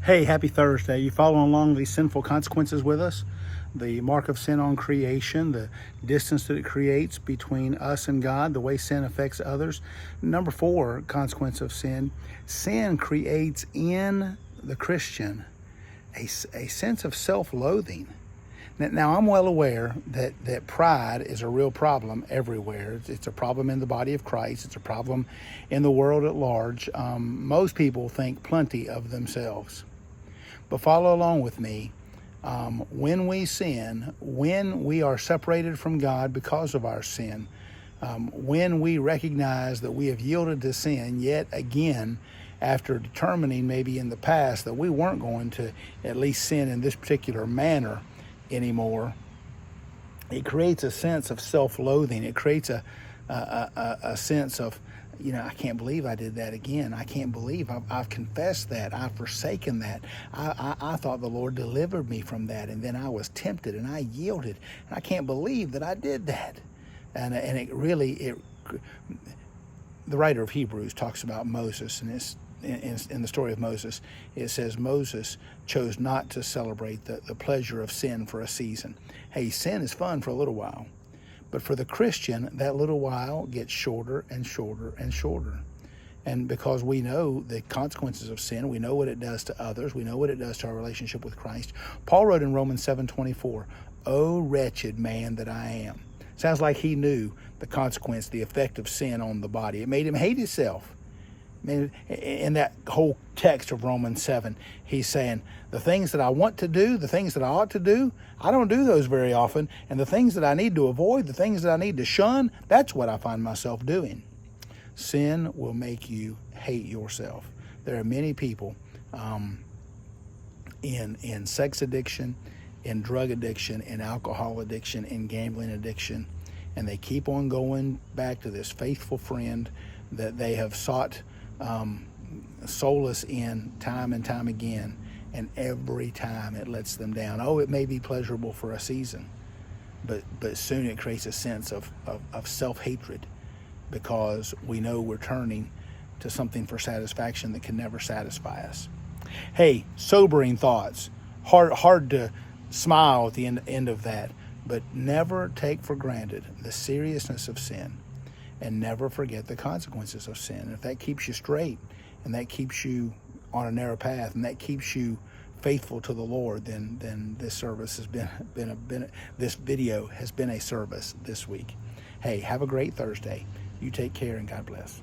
Hey, happy Thursday. You following along these sinful consequences with us? The mark of sin on creation, the distance that it creates between us and God, the way sin affects others. Number 4, consequence of sin. Sin creates in the Christian a sense of self-loathing. Now, I'm well aware that pride is a real problem everywhere. It's a problem in the body of Christ. It's a problem in the world at large. Most people think plenty of themselves. But follow along with me. When we sin, when we are separated from God because of our sin, when we recognize that we have yielded to sin yet again, after determining maybe in the past that we weren't going to at least sin in this particular manner anymore, it creates a sense of self-loathing. It creates a sense of, I can't believe I did that again. I can't believe I've confessed that. I've forsaken that. I thought the Lord delivered me from that, and then I was tempted and I yielded. And I can't believe that I did that. And the writer of Hebrews talks about Moses, and it's in the story of Moses, it says Moses chose not to celebrate the pleasure of sin for a season. Hey, sin is fun for a little while. But for the Christian, that little while gets shorter and shorter and shorter. And because we know the consequences of sin, we know what it does to others, we know what it does to our relationship with Christ. Paul wrote in Romans 7:24, "O wretched man that I am." Sounds like he knew the consequence, the effect of sin on the body. It made him hate himself. In that whole text of Romans 7, he's saying, the things that I want to do, the things that I ought to do, I don't do those very often. And the things that I need to avoid, the things that I need to shun, that's what I find myself doing. Sin will make you hate yourself. There are many people in sex addiction, in drug addiction, in alcohol addiction, in gambling addiction, and they keep on going back to this faithful friend that they have sought solace in time and time again, and every time it lets them down. Oh, it may be pleasurable for a season, but soon it creates a sense of self-hatred, because we know we're turning to something for satisfaction that can never satisfy us. Hey, sobering thoughts. Hard to smile at the end of that, but never take for granted the seriousness of sin, and never forget the consequences of sin. If that keeps you straight, and that keeps you on a narrow path, and that keeps you faithful to the Lord, then this service has this video has been a service this week. Hey, have a great Thursday. You take care, and God bless.